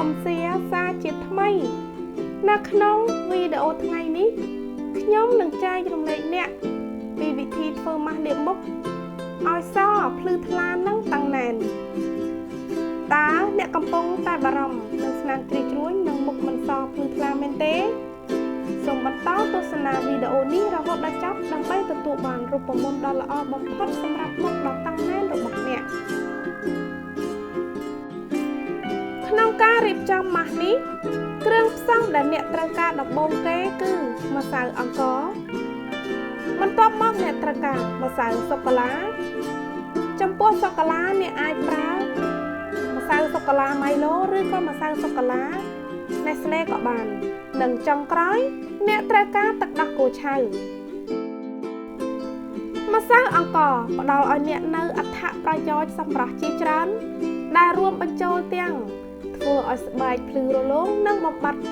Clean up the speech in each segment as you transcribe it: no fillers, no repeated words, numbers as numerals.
បំសៀសារជាថ្មីនៅក្នុងវីដេអូថ្ងៃនេះខ្ញុំនឹងចែករំលែកអ្នកពីវិធីធ្វើម៉ាស់លាបមុខឲ្យសភ្លឺថ្លានិងតឹងណែនតើអ្នកកំពុងតែបារម្ភនឹងស្នាមជ្រីជ្រួញនិងមុខមិនសភ្លឺថ្លាមែនទេសូមបន្តទស្សនាវីដេអូនេះរហូតដល់ចប់ដើម្បីទទួលបានរូបមន្តដ៏ល្អបំផុតសម្រាប់មុខដ៏តឹងណែនរបស់អ្នកក្នុងការរៀបចំម៉ាស់នេះគ្រឿងផ្សំដែលអ្នកត្រូវការដំបូងគេគឺម្សៅអង្ករបន្ទាប់មកអ្នកត្រូវការម្សៅសូកូឡាចំពោះសូកូឡាអ្នកអាចប្រើម្សៅសូកូឡាម៉ៃឡូឬក៏ម្សៅសូកូឡា Nestle ក៏បាននិងចុងក្រោយអ្នកត្រូវការទឹកដោះគោឆៅម្សៅអង្ករផ្ដល់ឲ្យអ្នកនៅអត្ថប្រយោជន៍សម្រាប់ជាច្រើនដែលរួមបញ្ចូលទាំងធ្វើឲ្យស្បែកភ្លឺរលោងនិងបំបត្តិ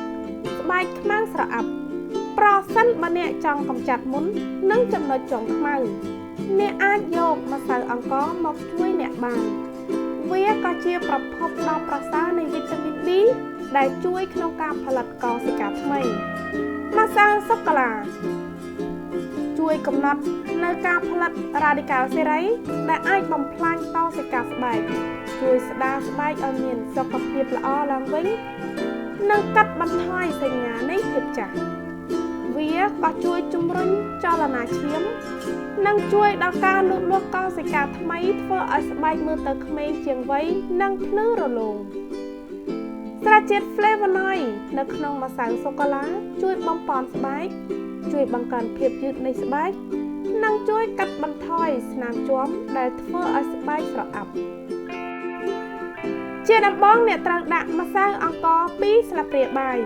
ស្បែកខ្មៅស្រអាប់ប្រសិនបើអ្នកចង់កម្ចាត់មុននិងចំណុចចុងខ្មៅអ្នកអាចយកម្សៅអង្ករមកជួយអ្នកបានវាក៏ជាប្រភពដ៏ប្រសើរនៃវីតាមីន B ដែលជួយក្នុងការផលិតកោសិកាថ្មីម្សៅសូកូឡាជួយកំណត់នៅការផលិតរ៉ាឌីកាល់សេរីដែលអាចបំផ្លាញកោសិកាស្បែកជួយស្ដារស្បែកឲ្យមានសុខភាពល្អឡើងវិញនិងកាត់បន្ថយសញ្ញានៃភាពចាស់វាក៏ជួយជំរុញចលនាឈាមនិងជួយដល់ការលូតលាស់កោសិកាថ្មីធ្វើឲ្យស្បែកមើលទៅក្មេងជាងវ័យនិងភ្លឺរលោងសារជាតិ flavonoid នៅក្នុងម្សៅសូកូឡាជួយបំប៉នស្បែកជួយបង្កើនភាពយឺតនៃស្បែកនិងជួយកាត់បន្ថយស្នាមជាំដែលធ្វើឲ្យស្បែកស្រអាប់ជាដំបូងអ្នកត្រូវដាក់ម្សៅអង្ករ2ស្លាបព្រាបាយ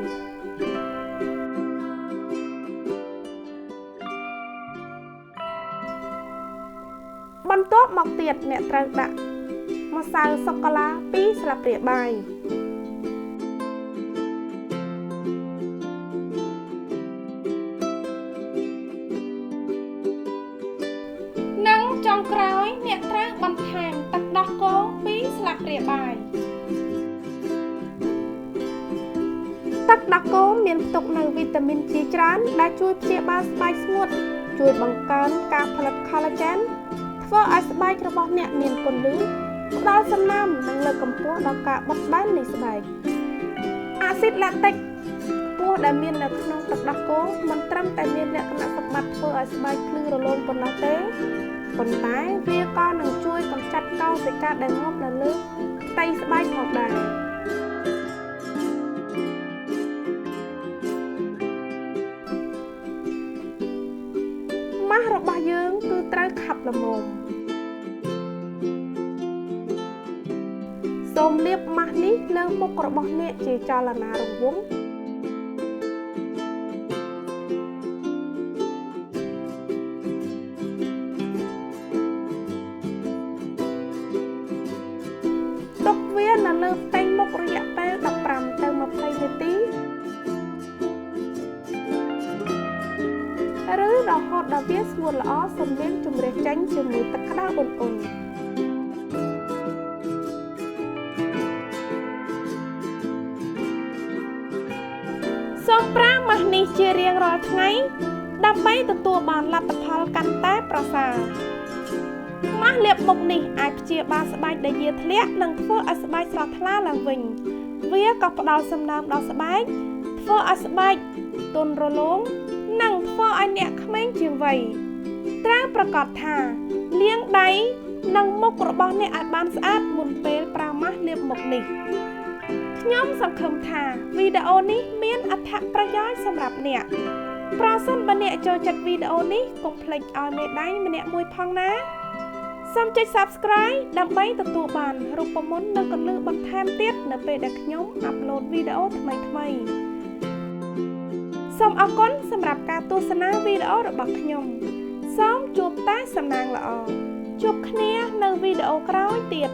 បន្ទាប់មកទៀតអ្នកត្រូវដាក់ម្សៅសូកូឡា2ស្លាបព្រាបាយនិងចុងក្រោយអ្នកត្រូវបន្ថែមទឹកដោះគោ2ស្លាបព្រាបាយទឹកដោះគោមានផ្ទុកនូវវីតាមីនជាច្រើនដែលជួយព្យាបាលស្បែកស្ងួតជួយបង្កើនការផលិត collagen ធ្វើឲ្យស្បែករបស់អ្នកមានពន្លឺផ្ដល់សំណើមនិងលើកកម្ពស់ដល់ការបត់បែននៃស្បែកអាស៊ីតឡាតិកខ្ពស់ដែលមាននៅក្នុងទឹកដោះគោមិនត្រឹមតែមានលក្ខណៈសម្បត្តិធ្វើឲ្យស្បែកភ្លឺរលោងប៉ុណ្ណោះទេប៉ុន្តែវាក៏នឹងជួយកម្ចាត់កោសិកាដែលងាប់នៅលើផ្ទៃស្បែកផងដែរម៉ាស់របស់យើងគឺត្រូវខាប់ល្មមសូមលាបម៉ាស់នេះលើមុខរបស់អ្នកជាចលនារង្វង់ទុកវានៅលើផ្ទៃមុខរយៈពេល15ទៅ20នាទីឬរហូតដល់វាស្ងួតល្អសូមលាងជម្រះចេញជាមួយទឹកក្តៅឧណ្ហៗសូមប្រើម៉ាស់នេះជារៀងរាល់ថ្ងៃដើម្បីទទួលបានលទ្ធផលកាន់តែប្រសើរម៉ាស់លាបមុខនេះអាចព្យាបាលស្បែកដែលយាធ្លាក់និងធ្វើឲ្យស្បែកស្រស់ថ្លាឡើងវិញវាក៏ផ្ដល់សំណើមដល់ស្បែកធ្វើឲ្យស្បែកទន់រលោងនិងធ្វើឲ្យអ្នកក្មេងជាងវ័យត្រូវប្រកាសថាលាងដៃនិងមុខរបស់អ្នកឲ្យបានស្អាតមុនពេលប្រើម៉ាស់លាបមុខនេះខ្ញុំសង្ឃឹមថាវីដេអូនេះមានអត្ថប្រយោជន៍សម្រាប់អ្នកប្រសិនបើអ្នកចូលចិត្តវីដេអូនេះកុំភ្លេចឲ្យមេដៃម្នាក់មួយផងណាសូមចុច Subscribe ដើម្បីទទួលបានរូបមន្តនិងគន្លឹះបន្ថែមទៀតនៅពេលដែលខ្ញុំអាប់ឡូតវីដេអូថ្មីៗសូមអរគុណសម្រាប់ការទស្សនាវីដេអូរបស់ខ្ញុំសូមជួបតែសំណាងល្អជួបគ្នានៅវីដេអូក្រោយទៀត